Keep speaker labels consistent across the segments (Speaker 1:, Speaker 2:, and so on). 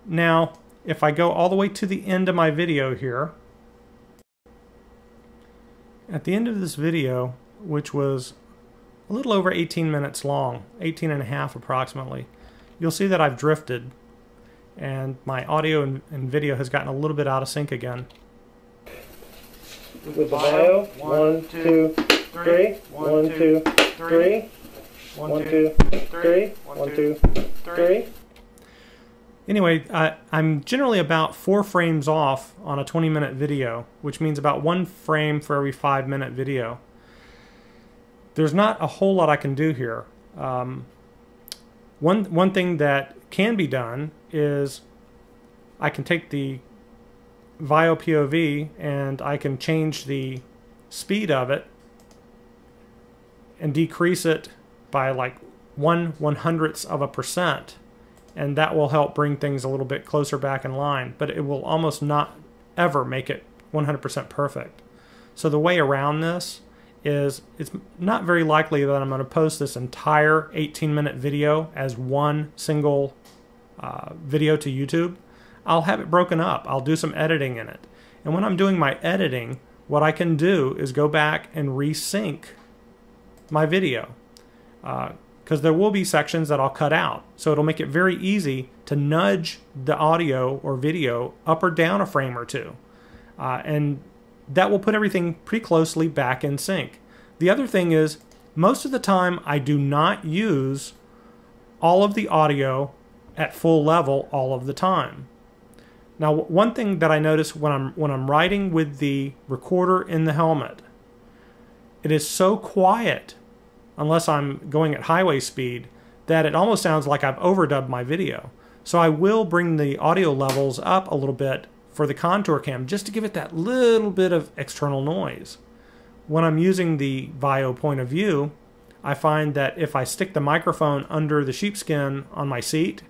Speaker 1: Now, if I go all the way to the end of my video here, at the end of this video, which was a little over 18 minutes long, 18 and a half approximately, you'll see that I've drifted and my audio and video has gotten a little bit out of sync again.
Speaker 2: With the bio, 1, 2, 3, 1, 2, 3, 1, 2, 3, 1, 2, 3.
Speaker 1: Anyway, I'm generally about 4 frames off on a 20-minute video, which means about 1 frame for every 5-minute video. There's not a whole lot I can do here. One thing that can be done is I can take the VAIO POV and I can change the speed of it and decrease it by like 1/100th%, and that will help bring things a little bit closer back in line, but it will almost not ever make it 100% perfect. So the way around this is it's not very likely that I'm going to post this entire 18-minute video as one single video to YouTube. I'll have it broken up. I'll do some editing in it. And when I'm doing my editing, what I can do is go back and resync my video. Because there will be sections that I'll cut out. So it'll make it very easy to nudge the audio or video up or down a frame or two. And that will put everything pretty closely back in sync. The other thing is, most of the time I do not use all of the audio at full level all of the time. Now, one thing that I notice when I'm riding with the recorder in the helmet, it is so quiet, unless I'm going at highway speed, that it almost sounds like I've overdubbed my video. So I will bring the audio levels up a little bit for the contour cam, just to give it that little bit of external noise. When I'm using the VAIO point of view, I find that if I stick the microphone under the sheepskin on my seat,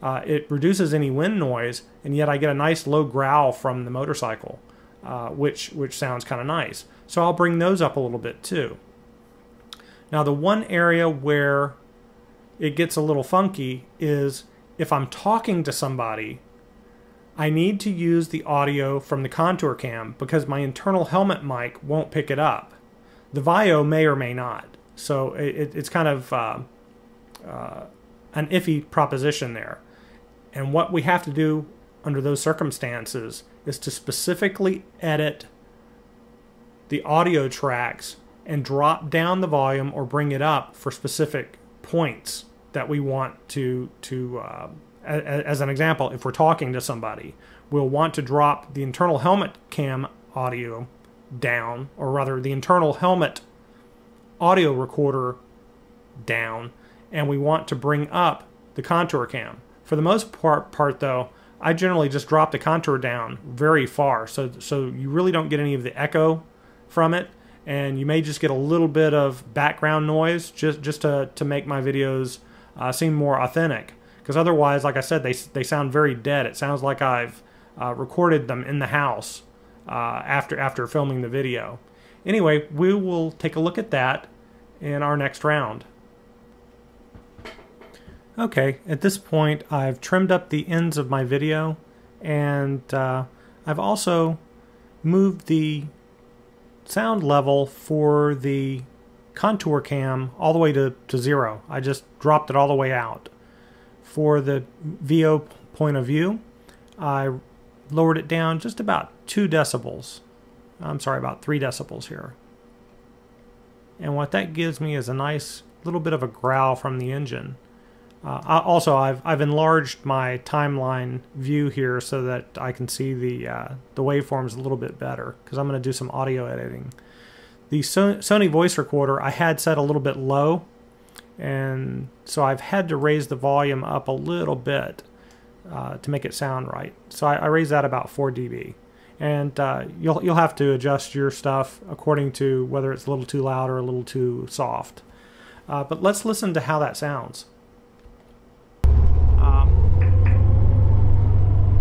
Speaker 1: it reduces any wind noise, and yet I get a nice low growl from the motorcycle, which sounds kind of nice. So I'll bring those up a little bit too. Now, the one area where it gets a little funky is if I'm talking to somebody, I need to use the audio from the contour cam because my internal helmet mic won't pick it up. The VAIO may or may not. So it's kind of an iffy proposition there. And what we have to do under those circumstances is to specifically edit the audio tracks and drop down the volume or bring it up for specific points that we want to as an example, if we're talking to somebody, we'll want to drop the internal helmet cam audio down, or rather the internal helmet audio recorder down, and we want to bring up the contour cam. For the most part though, I generally just drop the contour down very far, so you really don't get any of the echo from it, and you may just get a little bit of background noise just to make my videos seem more authentic. Because otherwise, like I said, they sound very dead. It sounds like I've recorded them in the house after filming the video. Anyway, we will take a look at that in our next round. Okay, at this point I've trimmed up the ends of my video, and I've also moved the sound level for the contour cam all the way to 0. I just dropped it all the way out. For the VAIO point of view, I lowered it down just about 2 decibels. I'm sorry, about 3 decibels here. And what that gives me is a nice little bit of a growl from the engine. I've enlarged my timeline view here so that I can see the waveforms a little bit better, because I'm going to do some audio editing. The Sony voice recorder I had set a little bit low, and so I've had to raise the volume up a little bit to make it sound right. So I raised that about 4 dB. And you'll have to adjust your stuff according to whether it's a little too loud or a little too soft. But let's listen to how that sounds.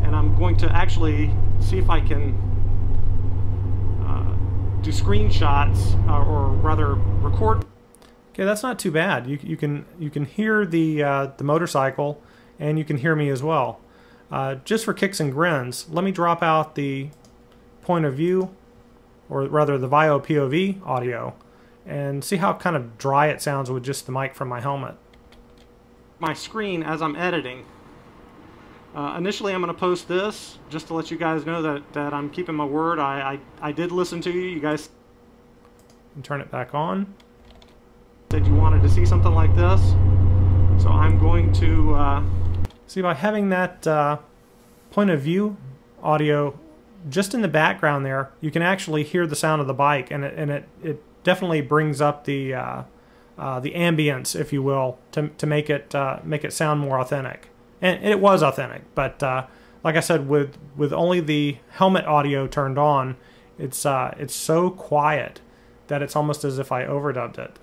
Speaker 1: And I'm going to actually see if I can do screenshots, or rather record. Okay, that's not too bad. You can hear the motorcycle, and you can hear me as well. just for kicks and grins, let me drop out the point of view, or rather the VAIO POV audio, and see how kind of dry it sounds with just the mic from my helmet. My screen as I'm editing. Initially I'm going to post this just to let you guys know that I'm keeping my word. I did listen to you. You guys and turn it back on. Said you wanted to see something like this. So I'm going to see, by having that point of view audio just in the background there, you can actually hear the sound of the bike, and it definitely brings up the ambience, if you will, to make it sound more authentic. And it was authentic, but like I said, with only the helmet audio turned on, it's so quiet that it's almost as if I overdubbed it.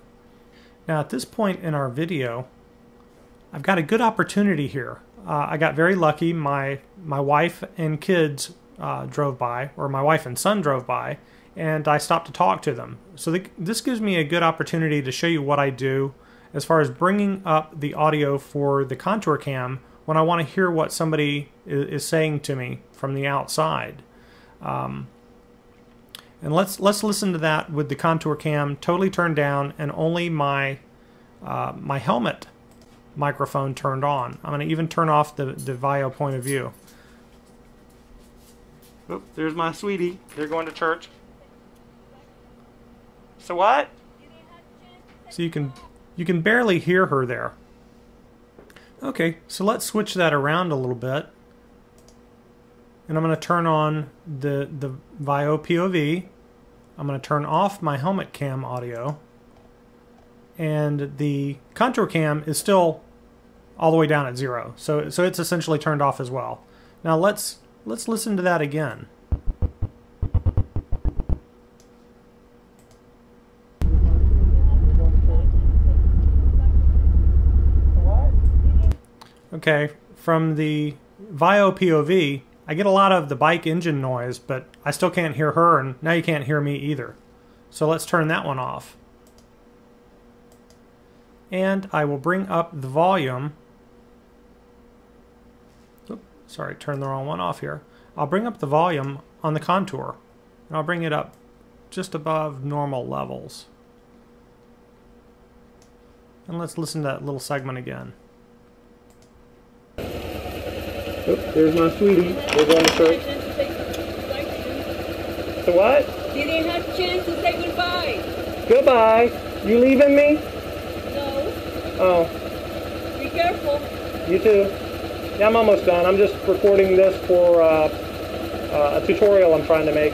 Speaker 1: Now at this point in our video, I've got a good opportunity here. I got very lucky. My wife and kids drove by, or my wife and son drove by, and I stopped to talk to them. So this gives me a good opportunity to show you what I do as far as bringing up the audio for the contour cam when I want to hear what somebody is saying to me from the outside. And let's listen to that with the contour cam totally turned down and only my my helmet microphone turned on. I'm going to even turn off the VAIO point of view. Oh, there's my sweetie. They're going to church. So what? So you can barely hear her there. Okay, so let's switch that around a little bit. And I'm going to turn on the VAIO POV. I'm going to turn off my helmet cam audio. And the contour cam is still all the way down at 0. So it's essentially turned off as well. Now let's listen to that again. Okay, from the VAIO POV, I get a lot of the bike engine noise, but I still can't hear her, and now you can't hear me either. So let's turn that one off. And I will bring up the volume. Oops, sorry, turn the wrong one off here. I'll bring up the volume on the contour, and I'll bring it up just above normal levels. And let's listen to that little segment again.
Speaker 2: Oops, there's my sweetie. We're going to church. So what?
Speaker 3: You didn't have a chance to say goodbye.
Speaker 2: Goodbye. You leaving me?
Speaker 3: No.
Speaker 2: Oh.
Speaker 3: Be careful.
Speaker 2: You too. Yeah, I'm almost done. I'm just recording this for a tutorial I'm trying to make.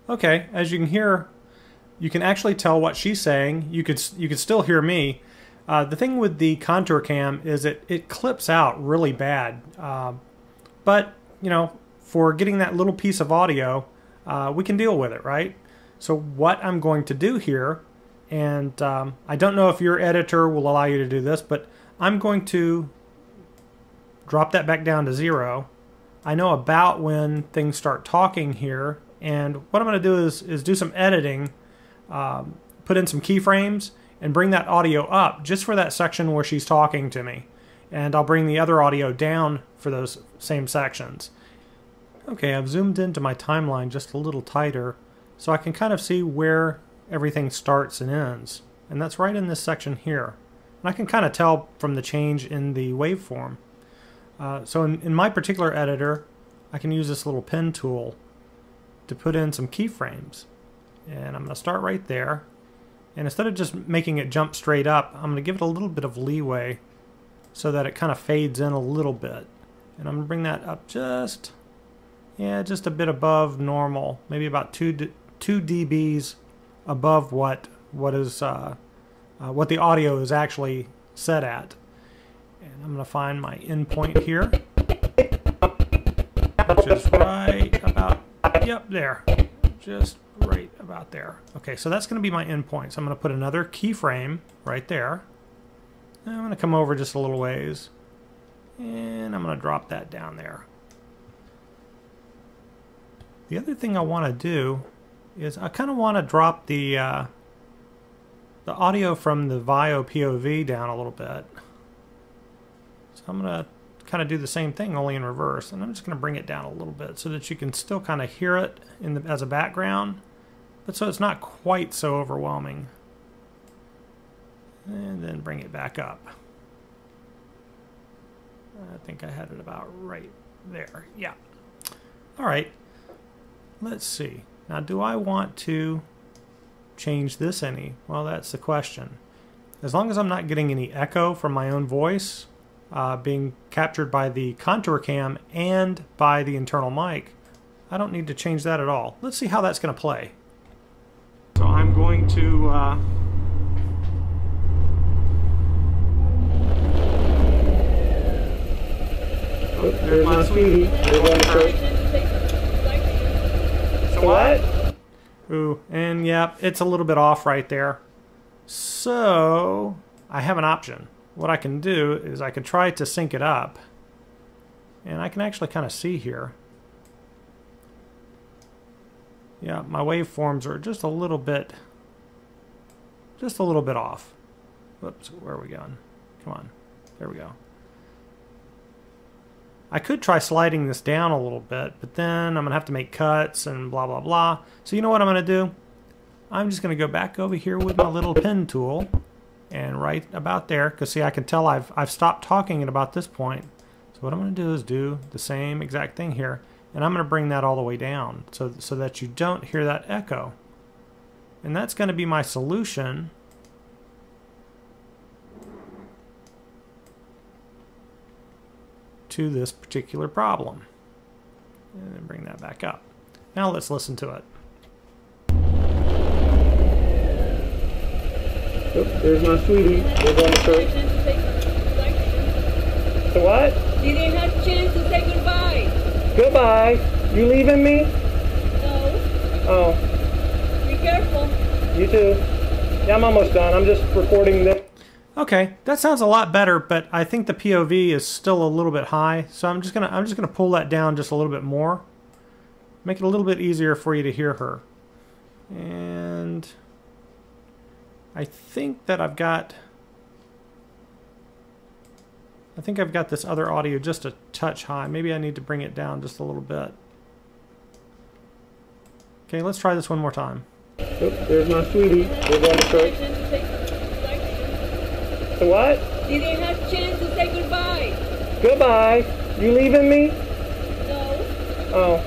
Speaker 1: Okay, as you can hear, you can actually tell what she's saying. You could still hear me. The thing with the contour cam is it clips out really bad. But, you know, for getting that little piece of audio, we can deal with it, right? So what I'm going to do here, and I don't know if your editor will allow you to do this, but I'm going to drop that back down to 0. I know about when things start talking here, and what I'm going to do is do some editing, put in some keyframes, and bring that audio up just for that section where she's talking to me. And I'll bring the other audio down for those same sections. Okay, I've zoomed into my timeline just a little tighter so I can kind of see where everything starts and ends. And that's right in this section here. And I can kind of tell from the change in the waveform. So in my particular editor, I can use this little pen tool to put in some keyframes. And I'm going to start right there. And instead of just making it jump straight up, I'm going to give it a little bit of leeway so that it kind of fades in a little bit. And I'm going to bring that up just a bit above normal, maybe about 2 dBs above what the audio is actually set at. And I'm going to find my endpoint here, which is right about, yep, there. Just right about there. Okay, so that's going to be my endpoint. So I'm going to put another keyframe right there. And I'm going to come over just a little ways, and I'm going to drop that down there. The other thing I want to do is I kind of want to drop the audio from the VAIO POV down a little bit. So I'm going to kind of do the same thing, only in reverse. And I'm just going to bring it down a little bit so that you can still kind of hear it as a background, but so it's not quite so overwhelming. And then bring it back up. I think I had it about right there. Yeah. All right. Let's see. Now, do I want to change this any? Well, that's the question. As long as I'm not getting any echo from my own voice being captured by the contour cam and by the internal mic, I don't need to change that at all. Let's see how that's going to play. So I'm going to
Speaker 2: there's my sweetie. So what?
Speaker 1: Ooh, and yeah, it's a little bit off right there. So I have an option. What I can do is I can try to sync it up, and I can actually kind of see here. Yeah, my waveforms are just a little bit off. Whoops, where are we going? Come on, there we go. I could try sliding this down a little bit, but then I'm going to have to make cuts and blah, blah, blah. So you know what I'm going to do? I'm just going to go back over here with my little pen tool and right about there, because see, I can tell I've stopped talking at about this point. So what I'm going to do is do the same exact thing here, and I'm going to bring that all the way down so that you don't hear that echo. And that's going to be my solution to this particular problem. And then bring that back up. Now let's listen to it.
Speaker 2: Oops, there's my sweetie. We're going to church. So what?
Speaker 3: You didn't have a chance to say goodbye.
Speaker 2: Goodbye. You leaving me?
Speaker 3: No.
Speaker 2: Oh.
Speaker 3: Be careful.
Speaker 2: You too. Yeah, I'm almost done. I'm just recording this.
Speaker 1: Okay, that sounds a lot better, but I think the POV is still a little bit high, so I'm just gonna pull that down just a little bit more. Make it a little bit easier for you to hear her. And I think that I've got this other audio just a touch high. Maybe I need to bring it down just a little bit. Okay, let's try this one more time.
Speaker 2: Oops, there's my sweetie. We're going to church. So what?
Speaker 3: You didn't have a chance to say goodbye.
Speaker 2: Goodbye. You leaving me?
Speaker 3: No.
Speaker 2: Oh.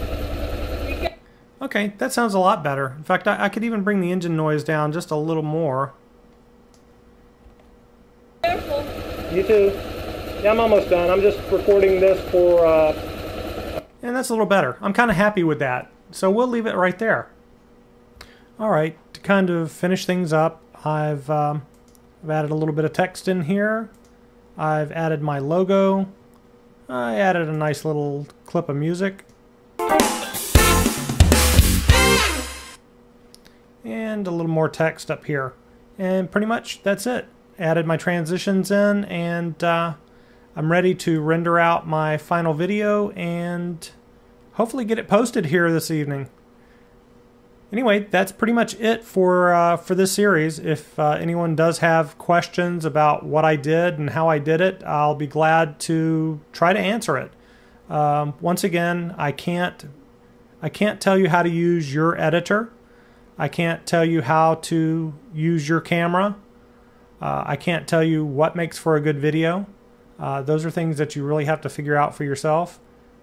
Speaker 1: Okay, that sounds a lot better. In fact, I could even bring the engine noise down just a little more.
Speaker 3: Careful.
Speaker 2: You too. Yeah, I'm almost done. I'm just recording this for...
Speaker 1: And that's a little better. I'm kind of happy with that. So we'll leave it right there. All right, to kind of finish things up, I've added a little bit of text in here. I've added my logo. I added a nice little clip of music. And a little more text up here. And pretty much that's it. Added my transitions in, and I'm ready to render out my final video and hopefully get it posted here this evening. Anyway, that's pretty much it for this series. If anyone does have questions about what I did and how I did it, I'll be glad to try to answer it. Once again, I can't tell you how to use your editor. I can't tell you how to use your camera. I can't tell you what makes for a good video. Those are things that you really have to figure out for yourself.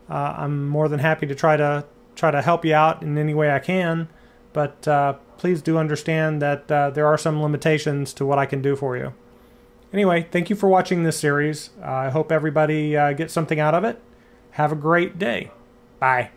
Speaker 1: I'm more than happy to try to help you out in any way I can. But please do understand that there are some limitations to what I can do for you. Anyway, thank you for watching this series. I hope everybody gets something out of it. Have a great day. Bye.